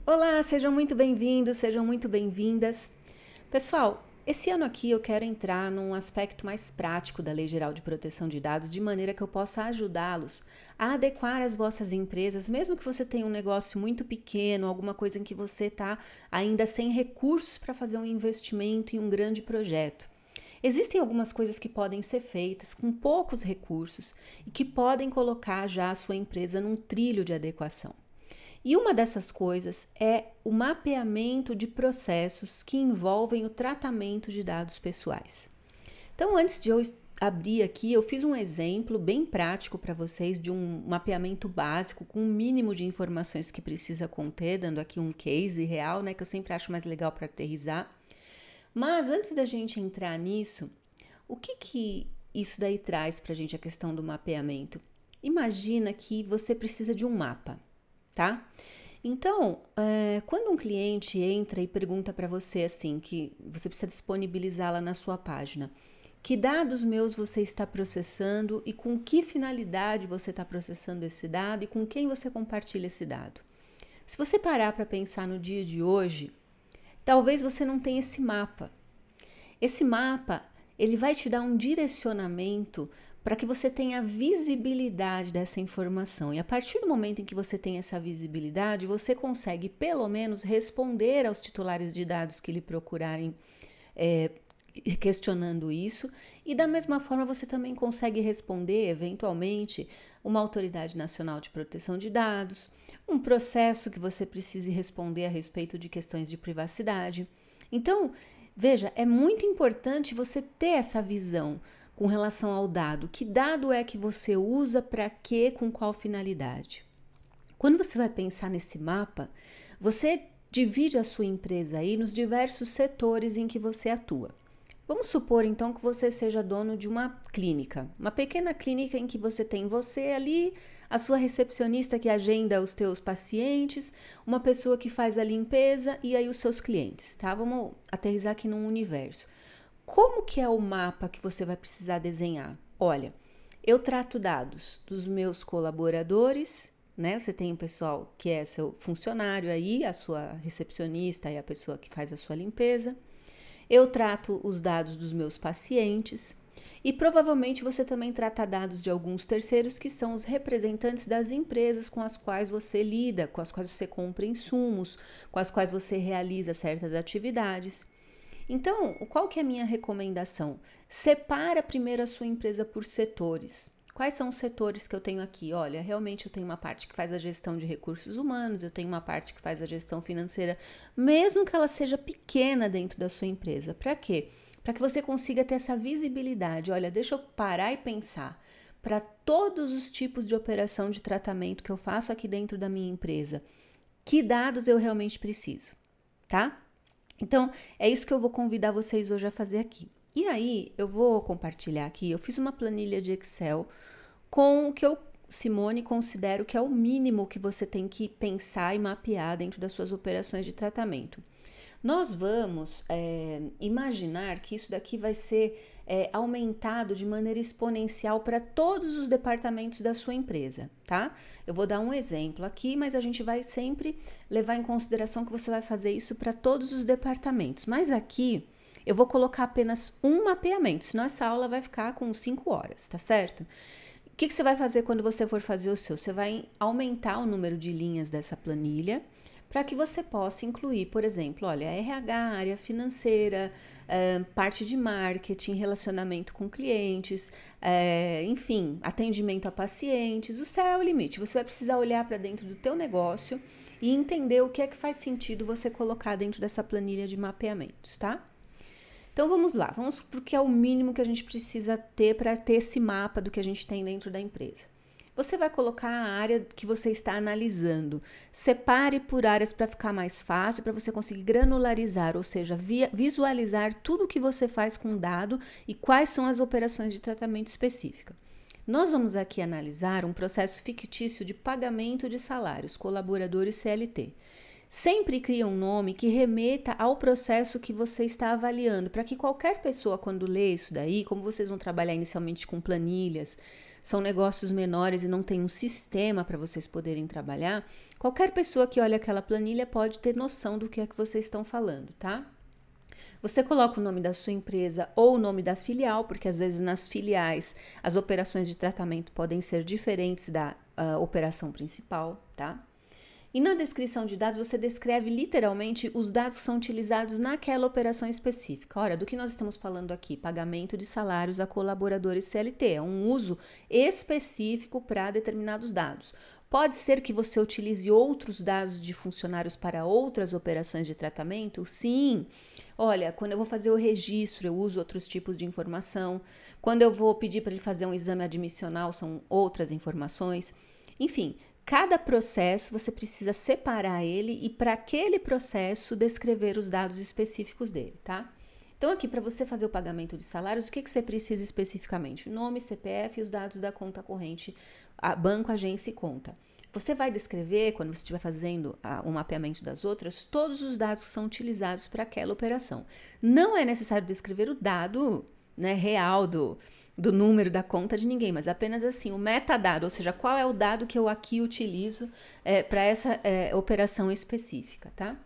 Olá, sejam muito bem-vindos, sejam muito bem-vindas. Pessoal, esse ano aqui eu quero entrar num aspecto mais prático da Lei Geral de Proteção de Dados, de maneira que eu possa ajudá-los a adequar as vossas empresas, mesmo que você tenha um negócio muito pequeno, alguma coisa em que você está ainda sem recursos para fazer um investimento em um grande projeto. Existem algumas coisas que podem ser feitas com poucos recursos e que podem colocar já a sua empresa num trilho de adequação. E uma dessas coisas é o mapeamento de processos que envolvem o tratamento de dados pessoais. Então, antes de eu abrir aqui, eu fiz um exemplo bem prático para vocês de um mapeamento básico com o mínimo de informações que precisa conter, dando aqui um case real, né, que eu sempre acho mais legal para aterrissar. Mas antes da gente entrar nisso, o que isso daí traz para a gente a questão do mapeamento? Imagina que você precisa de um mapa, tá? Então, quando um cliente entra e pergunta para você assim, que você precisa disponibilizá-la na sua página, que dados meus você está processando e com que finalidade você está processando esse dado e com quem você compartilha esse dado? Se você parar para pensar no dia de hoje, talvez você não tenha esse mapa. Esse mapa, ele vai te dar um direcionamento para que você tenha visibilidade dessa informação. E a partir do momento em que você tem essa visibilidade, você consegue pelo menos responder aos titulares de dados que lhe procurarem questionando isso. E da mesma forma você também consegue responder, eventualmente, uma autoridade nacional de proteção de dados, um processo que você precise responder a respeito de questões de privacidade. Então, veja, é muito importante você ter essa visão com relação ao dado. Que dado é que você usa, para quê, com qual finalidade? Quando você vai pensar nesse mapa, você divide a sua empresa aí nos diversos setores em que você atua. Vamos supor então que você seja dono de uma clínica, uma pequena clínica em que você tem você ali, a sua recepcionista que agenda os teus pacientes, uma pessoa que faz a limpeza e aí os seus clientes, tá? Vamos aterrissar aqui num universo. Como que é o mapa que você vai precisar desenhar? Olha, eu trato dados dos meus colaboradores, né? Você tem o pessoal que é seu funcionário aí, a sua recepcionista e a pessoa que faz a sua limpeza. Eu trato os dados dos meus pacientes e provavelmente você também trata dados de alguns terceiros que são os representantes das empresas com as quais você lida, com as quais você compra insumos, com as quais você realiza certas atividades. Então, qual que é a minha recomendação? Separa primeiro a sua empresa por setores. Quais são os setores que eu tenho aqui? Olha, realmente eu tenho uma parte que faz a gestão de recursos humanos, eu tenho uma parte que faz a gestão financeira, mesmo que ela seja pequena dentro da sua empresa. Para quê? Para que você consiga ter essa visibilidade. Olha, deixa eu parar e pensar. Para todos os tipos de operação de tratamento que eu faço aqui dentro da minha empresa, que dados eu realmente preciso, tá? Então, é isso que eu vou convidar vocês hoje a fazer aqui. E aí, eu vou compartilhar aqui, eu fiz uma planilha de Excel com o que eu, Simone, considero que é o mínimo que você tem que pensar e mapear dentro das suas operações de tratamento. Nós vamos imaginar que isso daqui vai ser aumentado de maneira exponencial para todos os departamentos da sua empresa, tá? Eu vou dar um exemplo aqui, mas a gente vai sempre levar em consideração que você vai fazer isso para todos os departamentos. Mas aqui eu vou colocar apenas um mapeamento, senão essa aula vai ficar com 5 horas, tá certo? O que você vai fazer quando você for fazer o seu? Você vai aumentar o número de linhas dessa planilha para que você possa incluir, por exemplo, olha, RH, área financeira, parte de marketing, relacionamento com clientes, enfim, atendimento a pacientes. O céu é o limite. Você vai precisar olhar para dentro do teu negócio e entender o que é que faz sentido você colocar dentro dessa planilha de mapeamentos, tá? Então vamos lá, vamos para o que é o mínimo que a gente precisa ter para ter esse mapa do que a gente tem dentro da empresa. Você vai colocar a área que você está analisando. Separe por áreas para ficar mais fácil, para você conseguir granularizar, ou seja, visualizar tudo o que você faz com o dado e quais são as operações de tratamento específica. Nós vamos aqui analisar um processo fictício de pagamento de salários, colaboradores CLT. Sempre cria um nome que remeta ao processo que você está avaliando, para que qualquer pessoa, quando lê isso daí, como vocês vão trabalhar inicialmente com planilhas, são negócios menores e não tem um sistema para vocês poderem trabalhar, qualquer pessoa que olha aquela planilha pode ter noção do que é que vocês estão falando, tá? Você coloca o nome da sua empresa ou o nome da filial, porque às vezes nas filiais as operações de tratamento podem ser diferentes da operação principal, tá? E na descrição de dados você descreve literalmente os dados que são utilizados naquela operação específica. Ora, do que nós estamos falando aqui? Pagamento de salários a colaboradores CLT, é um uso específico para determinados dados. Pode ser que você utilize outros dados de funcionários para outras operações de tratamento? Sim. Olha, quando eu vou fazer o registro, eu uso outros tipos de informação. Quando eu vou pedir para ele fazer um exame admissional, são outras informações. Enfim, cada processo você precisa separar ele e para aquele processo descrever os dados específicos dele, tá? Então aqui para você fazer o pagamento de salários, o que você precisa especificamente? Nome, CPF e os dados da conta corrente, banco, agência e conta. Você vai descrever, quando você estiver fazendo o mapeamento das outras, todos os dados que são utilizados para aquela operação. Não é necessário descrever o dado, né, real do número da conta de ninguém, mas apenas assim, o metadado, ou seja, qual é o dado que eu aqui utilizo para essa operação específica, tá?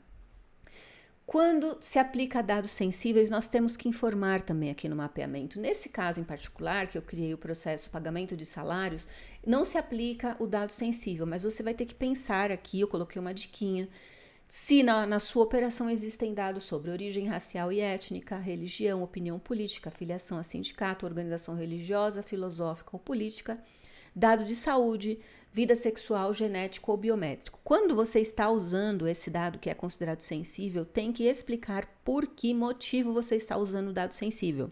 Quando se aplica a dados sensíveis, nós temos que informar também aqui no mapeamento. Nesse caso em particular, que eu criei o processo pagamento de salários, não se aplica o dado sensível, mas você vai ter que pensar aqui, eu coloquei uma diquinha, se na sua operação existem dados sobre origem racial e étnica, religião, opinião política, filiação a sindicato, organização religiosa, filosófica ou política, dado de saúde, vida sexual, genético ou biométrico. Quando você está usando esse dado que é considerado sensível, tem que explicar por que motivo você está usando o dado sensível.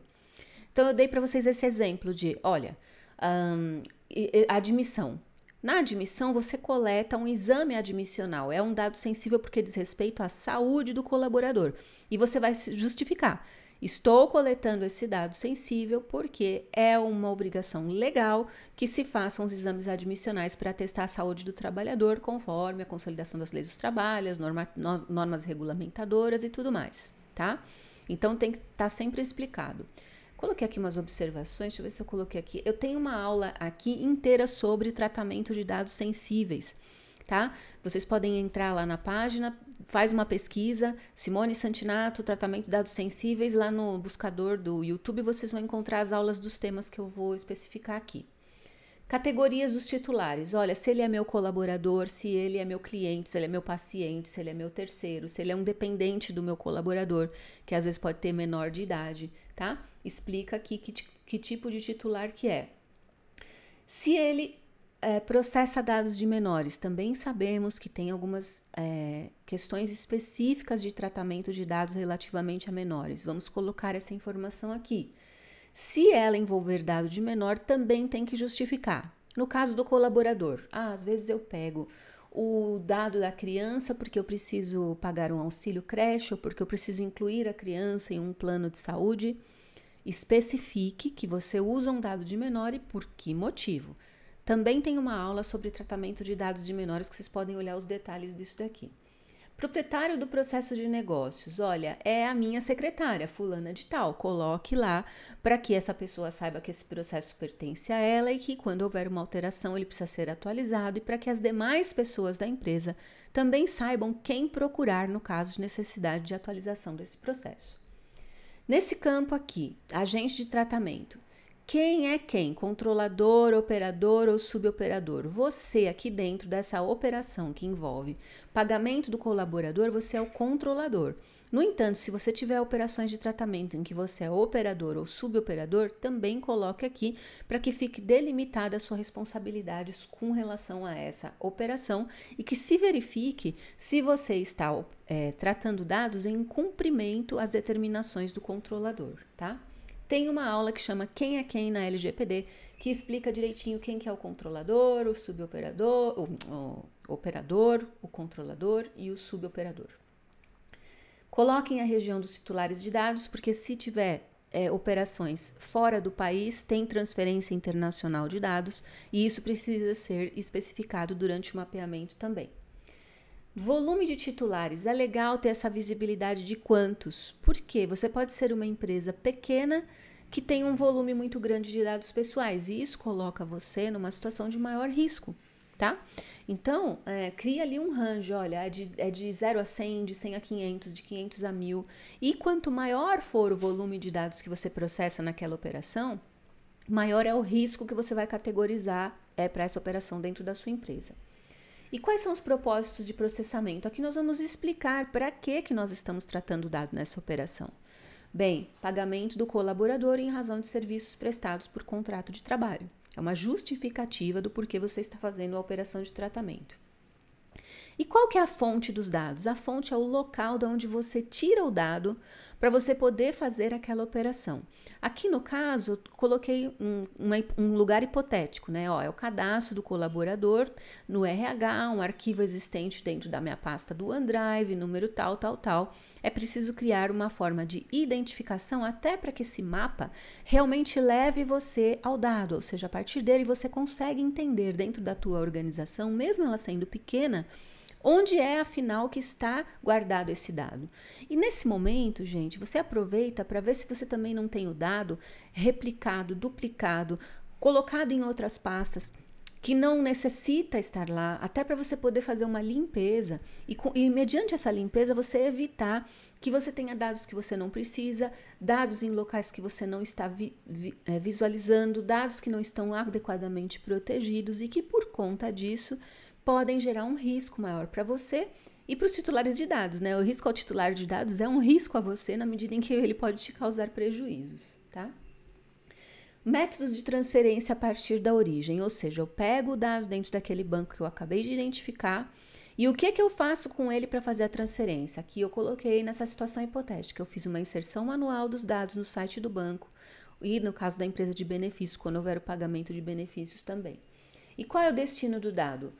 Então, eu dei para vocês esse exemplo de, olha, admissão. Na admissão, você coleta um exame admissional. É um dado sensível porque diz respeito à saúde do colaborador. E você vai justificar. Estou coletando esse dado sensível porque é uma obrigação legal que se façam os exames admissionais para testar a saúde do trabalhador conforme a consolidação das leis dos trabalhos, normas regulamentadoras e tudo mais, tá? Então tem que estar sempre explicado. Coloquei aqui umas observações, deixa eu ver se eu coloquei aqui. Eu tenho uma aula aqui inteira sobre tratamento de dados sensíveis, tá? Vocês podem entrar lá na página, faz uma pesquisa, Simone Santinato, tratamento de dados sensíveis, lá no buscador do YouTube vocês vão encontrar as aulas dos temas que eu vou especificar aqui. Categorias dos titulares, olha, se ele é meu colaborador, se ele é meu cliente, se ele é meu paciente, se ele é meu terceiro, se ele é um dependente do meu colaborador, que às vezes pode ter menor de idade, tá? Explica aqui que tipo de titular que é. Se ele processa dados de menores, também sabemos que tem algumas questões específicas de tratamento de dados relativamente a menores. Vamos colocar essa informação aqui. Se ela envolver dado de menor, também tem que justificar. No caso do colaborador, às vezes eu pego o dado da criança porque eu preciso pagar um auxílio creche ou porque eu preciso incluir a criança em um plano de saúde. Especifique que você usa um dado de menor e por que motivo. Também tem uma aula sobre tratamento de dados de menores que vocês podem olhar os detalhes disso daqui. Proprietário do processo de negócios, olha, é a minha secretária, fulana de tal. Coloque lá para que essa pessoa saiba que esse processo pertence a ela e que quando houver uma alteração ele precisa ser atualizado e para que as demais pessoas da empresa também saibam quem procurar no caso de necessidade de atualização desse processo. Nesse campo aqui, agente de tratamento. Quem é quem? Controlador, operador ou suboperador? Você aqui dentro dessa operação que envolve pagamento do colaborador, você é o controlador. No entanto, se você tiver operações de tratamento em que você é operador ou suboperador, também coloque aqui para que fique delimitada a sua responsabilidade com relação a essa operação e que se verifique se você está tratando dados em cumprimento às determinações do controlador, tá? Tem uma aula que chama Quem é Quem na LGPD, que explica direitinho quem que é o controlador, o suboperador, o operador, o controlador e o suboperador. Coloquem a região dos titulares de dados, porque se tiver operações fora do país, tem transferência internacional de dados e isso precisa ser especificado durante o mapeamento também. Volume de titulares, é legal ter essa visibilidade de quantos, porque você pode ser uma empresa pequena que tem um volume muito grande de dados pessoais, e isso coloca você numa situação de maior risco, tá? Então, cria ali um range, olha, é de 0 a 100, de 100 a 500, de 500 a 1000, e quanto maior for o volume de dados que você processa naquela operação, maior é o risco que você vai categorizar para essa operação dentro da sua empresa. E quais são os propósitos de processamento? Aqui nós vamos explicar para que nós estamos tratando o dado nessa operação. Bem, pagamento do colaborador em razão de serviços prestados por contrato de trabalho. É uma justificativa do porquê você está fazendo a operação de tratamento. E qual que é a fonte dos dados? A fonte é o local de onde você tira o dado para você poder fazer aquela operação. Aqui no caso, eu coloquei um lugar hipotético, né? Ó, é o cadastro do colaborador no RH, um arquivo existente dentro da minha pasta do OneDrive, número tal, tal, tal. É preciso criar uma forma de identificação até para que esse mapa realmente leve você ao dado, ou seja, a partir dele você consegue entender dentro da tua organização, mesmo ela sendo pequena, onde é, afinal, que está guardado esse dado. E nesse momento, gente, você aproveita para ver se você também não tem o dado replicado, duplicado, colocado em outras pastas, que não necessita estar lá, até para você poder fazer uma limpeza e mediante essa limpeza você evitar que você tenha dados que você não precisa, dados em locais que você não está visualizando, dados que não estão adequadamente protegidos e que por conta disso podem gerar um risco maior para você e para os titulares de dados, né? O risco ao titular de dados é um risco a você na medida em que ele pode te causar prejuízos, tá? Métodos de transferência a partir da origem, ou seja, eu pego o dado dentro daquele banco que eu acabei de identificar e o que eu faço com ele para fazer a transferência? Aqui eu coloquei nessa situação hipotética, eu fiz uma inserção manual dos dados no site do banco e no caso da empresa de benefícios, quando houver o pagamento de benefícios também. E qual é o destino do dado?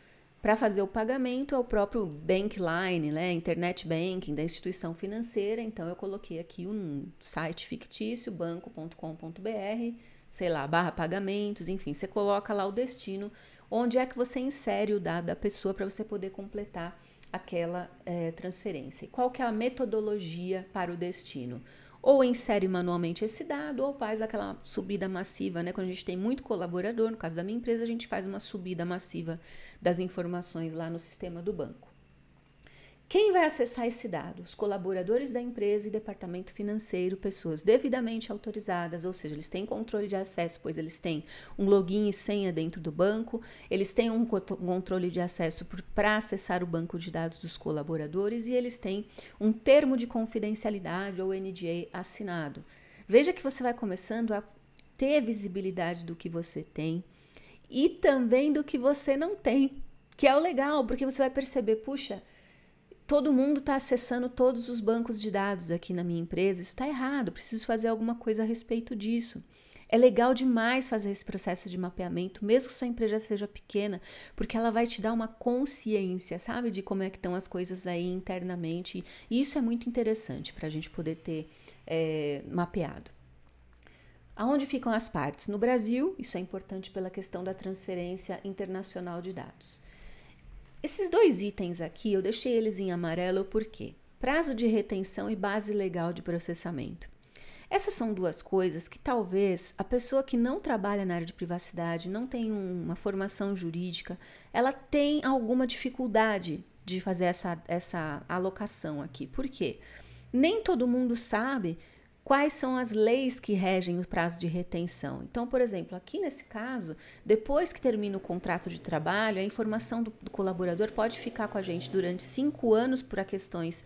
Para fazer o pagamento é o próprio Bankline, né, Internet Banking da instituição financeira. Então, eu coloquei aqui um site fictício, banco.com.br, sei lá, /pagamentos, enfim. Você coloca lá o destino, onde é que você insere o dado da pessoa para você poder completar aquela transferência. E qual que é a metodologia para o destino? Ou insere manualmente esse dado, ou faz aquela subida massiva, né? Quando a gente tem muito colaborador, no caso da minha empresa, a gente faz uma subida massiva das informações lá no sistema do banco. Quem vai acessar esse dado? Os colaboradores da empresa e departamento financeiro, pessoas devidamente autorizadas, ou seja, eles têm controle de acesso, pois eles têm um login e senha dentro do banco, eles têm um controle de acesso para acessar o banco de dados dos colaboradores e eles têm um termo de confidencialidade ou NDA assinado. Veja que você vai começando a ter visibilidade do que você tem e também do que você não tem, que é o legal, porque você vai perceber, puxa, todo mundo está acessando todos os bancos de dados aqui na minha empresa, isso está errado, preciso fazer alguma coisa a respeito disso. É legal demais fazer esse processo de mapeamento, mesmo que sua empresa seja pequena, porque ela vai te dar uma consciência, sabe, de como é que estão as coisas aí internamente, e isso é muito interessante para a gente poder ter mapeado. Aonde ficam as partes? No Brasil, isso é importante pela questão da transferência internacional de dados. Esses dois itens aqui, eu deixei eles em amarelo porque prazo de retenção e base legal de processamento. Essas são duas coisas que talvez a pessoa que não trabalha na área de privacidade, não tem uma formação jurídica, ela tem alguma dificuldade de fazer essa alocação aqui. Por quê? Nem todo mundo sabe quais são as leis que regem o prazo de retenção. Então, por exemplo, aqui nesse caso, depois que termina o contrato de trabalho, a informação do colaborador pode ficar com a gente durante 5 anos por questões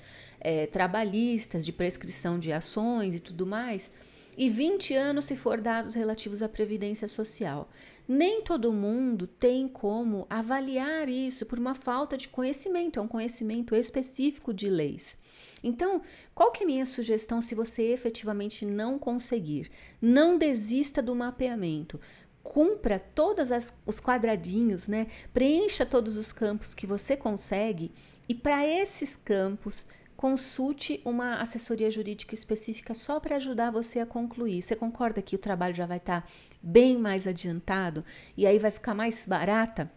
trabalhistas, de prescrição de ações e tudo mais, e 20 anos se for dados relativos à previdência social. Nem todo mundo tem como avaliar isso por uma falta de conhecimento, é um conhecimento específico de leis. Então, qual que é a minha sugestão se você efetivamente não conseguir? Não desista do mapeamento. Cumpra todos os quadradinhos, né? Preencha todos os campos que você consegue e para esses campos consulte uma assessoria jurídica específica só para ajudar você a concluir. Você concorda que o trabalho já vai estar bem mais adiantado e aí vai ficar mais barata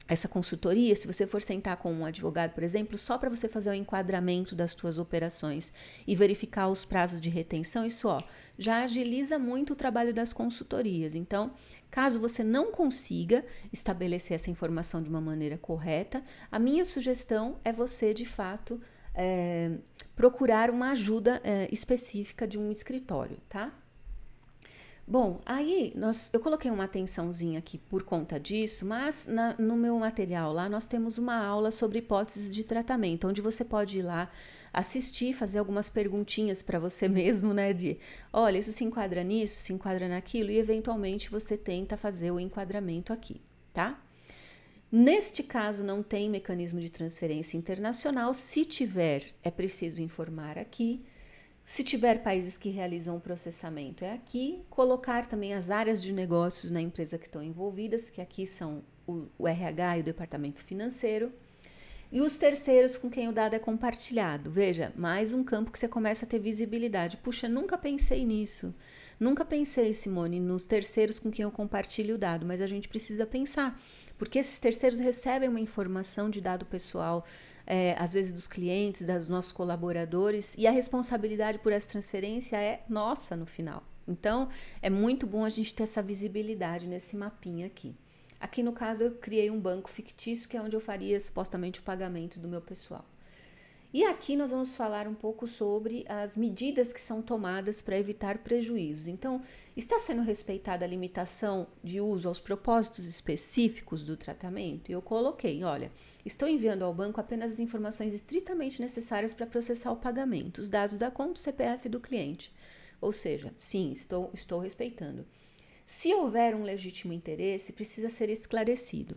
essa consultoria, se você for sentar com um advogado, por exemplo, só para você fazer o enquadramento das suas operações e verificar os prazos de retenção, isso já agiliza muito o trabalho das consultorias. Então, caso você não consiga estabelecer essa informação de uma maneira correta, a minha sugestão é você, de fato, procurar uma ajuda específica de um escritório, tá? Bom, aí eu coloquei uma atençãozinha aqui por conta disso, mas no meu material lá nós temos uma aula sobre hipóteses de tratamento, onde você pode ir lá assistir, fazer algumas perguntinhas para você mesmo, né? Olha, isso se enquadra nisso, se enquadra naquilo, e eventualmente você tenta fazer o enquadramento aqui, tá? Neste caso, não tem mecanismo de transferência internacional. Se tiver, é preciso informar aqui. Se tiver países que realizam o processamento, é aqui. Colocar também as áreas de negócios na empresa que estão envolvidas, que aqui são o RH e o departamento financeiro. E os terceiros com quem o dado é compartilhado. Veja, mais um campo que você começa a ter visibilidade. Puxa, nunca pensei nisso. Nunca pensei, Simone, nos terceiros com quem eu compartilho o dado, mas a gente precisa pensar, porque esses terceiros recebem uma informação de dado pessoal, às vezes dos clientes, dos nossos colaboradores, e a responsabilidade por essa transferência é nossa no final. Então, é muito bom a gente ter essa visibilidade nesse mapinha aqui. Aqui no caso eu criei um banco fictício, que é onde eu faria supostamente o pagamento do meu pessoal. E aqui nós vamos falar um pouco sobre as medidas que são tomadas para evitar prejuízos. Então, está sendo respeitada a limitação de uso aos propósitos específicos do tratamento? E eu coloquei, olha, estou enviando ao banco apenas as informações estritamente necessárias para processar o pagamento, os dados da conta, o CPF do cliente. Ou seja, sim, estou respeitando. Se houver um legítimo interesse, precisa ser esclarecido.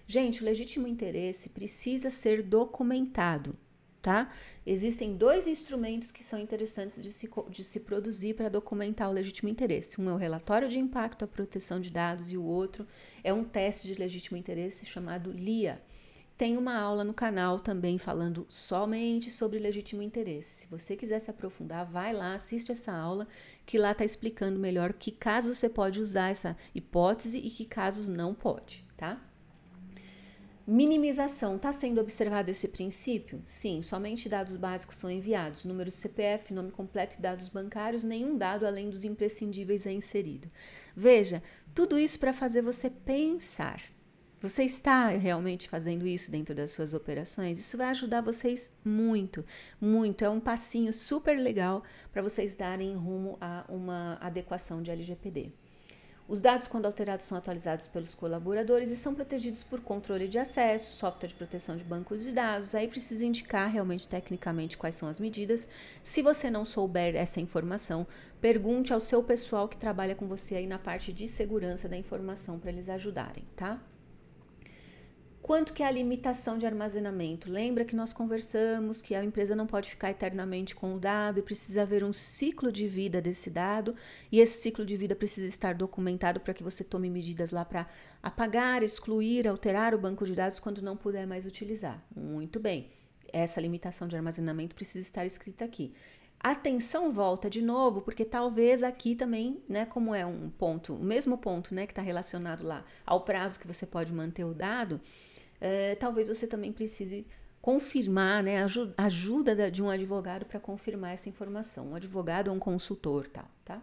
Gente, o legítimo interesse precisa ser documentado, tá? Existem dois instrumentos que são interessantes de se produzir para documentar o legítimo interesse. Um é o relatório de impacto à proteção de dados e o outro é um teste de legítimo interesse chamado LIA. Tem uma aula no canal também falando somente sobre legítimo interesse. Se você quiser se aprofundar, vai lá, assiste essa aula, que lá está explicando melhor que casos você pode usar essa hipótese e que casos não pode, tá? Minimização. Está sendo observado esse princípio? Sim, somente dados básicos são enviados. Número do CPF, nome completo e dados bancários, nenhum dado além dos imprescindíveis é inserido. Veja, tudo isso para fazer você pensar. Você está realmente fazendo isso dentro das suas operações? Isso vai ajudar vocês muito, muito. É um passinho super legal para vocês darem rumo a uma adequação de LGPD. Os dados, quando alterados, são atualizados pelos colaboradores e são protegidos por controle de acesso, software de proteção de bancos de dados. Aí precisa indicar realmente tecnicamente quais são as medidas. Se você não souber essa informação, pergunte ao seu pessoal que trabalha com você aí na parte de segurança da informação para eles ajudarem, tá? Quanto que é a limitação de armazenamento? Lembra que nós conversamos que a empresa não pode ficar eternamente com o dado e precisa haver um ciclo de vida desse dado, e esse ciclo de vida precisa estar documentado para que você tome medidas lá para apagar, excluir, alterar o banco de dados quando não puder mais utilizar. Muito bem, essa limitação de armazenamento precisa estar escrita aqui. Atenção, volta de novo, porque talvez aqui também, né, como é um ponto, o mesmo ponto, né, que está relacionado lá ao prazo que você pode manter o dado, talvez você também precise confirmar, né, ajuda de um advogado para confirmar essa informação, um advogado ou um consultor, tal, tá?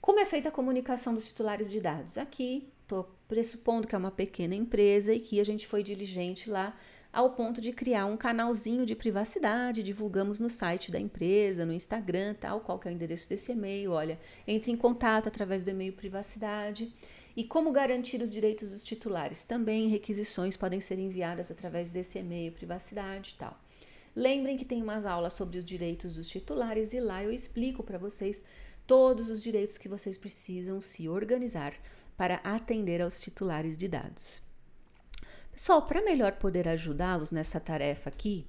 Como é feita a comunicação dos titulares de dados? Aqui, estou pressupondo que é uma pequena empresa e que a gente foi diligente lá ao ponto de criar um canalzinho de privacidade, divulgamos no site da empresa, no Instagram, tal, qual que é o endereço desse e-mail, olha, entre em contato através do e-mail privacidade. E como garantir os direitos dos titulares? Também requisições podem ser enviadas através desse e-mail privacidade e tal. Lembrem que tem umas aulas sobre os direitos dos titulares e lá eu explico para vocês todos os direitos que vocês precisam se organizar para atender aos titulares de dados. Pessoal, para melhor poder ajudá-los nessa tarefa aqui,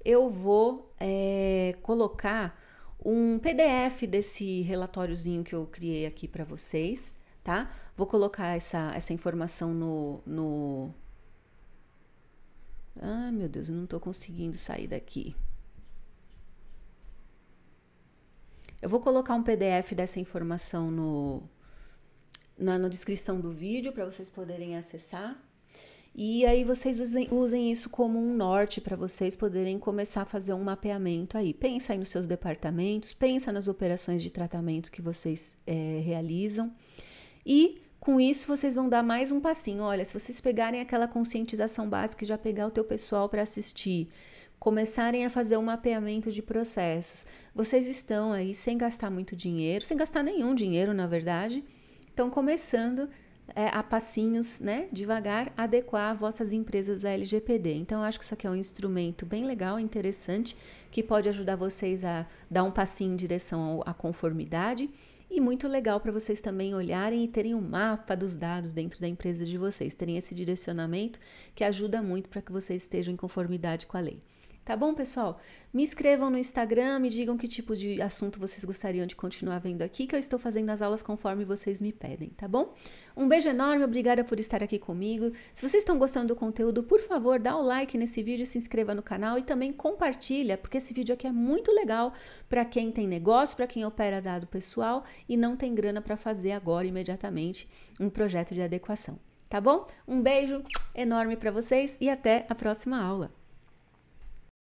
eu vou colocar um PDF desse relatóriozinho que eu criei aqui para vocês, tá? Vou colocar essa informação no... Ai, meu Deus, eu não tô conseguindo sair daqui. Eu vou colocar um PDF dessa informação na descrição do vídeo para vocês poderem acessar. E aí vocês usem isso como um norte para vocês poderem começar a fazer um mapeamento aí. Pensa aí nos seus departamentos, pensa nas operações de tratamento que vocês realizam e com isso vocês vão dar mais um passinho. Olha, se vocês pegarem aquela conscientização básica e já pegar o teu pessoal para assistir, começarem a fazer um mapeamento de processos, vocês estão aí sem gastar muito dinheiro, sem gastar nenhum dinheiro, na verdade, estão começando a passinhos, né, devagar, adequar vossas empresas à LGPD. Então, eu acho que isso aqui é um instrumento bem legal, interessante, que pode ajudar vocês a dar um passinho em direção à conformidade e muito legal para vocês também olharem e terem um mapa dos dados dentro da empresa de vocês, terem esse direcionamento que ajuda muito para que vocês estejam em conformidade com a lei. Tá bom, pessoal? Me inscrevam no Instagram, me digam que tipo de assunto vocês gostariam de continuar vendo aqui, que eu estou fazendo as aulas conforme vocês me pedem, tá bom? Um beijo enorme, obrigada por estar aqui comigo. Se vocês estão gostando do conteúdo, por favor, dá o like nesse vídeo, se inscreva no canal e também compartilha, porque esse vídeo aqui é muito legal para quem tem negócio, para quem opera dado pessoal e não tem grana para fazer agora, imediatamente, um projeto de adequação, tá bom? Um beijo enorme para vocês e até a próxima aula.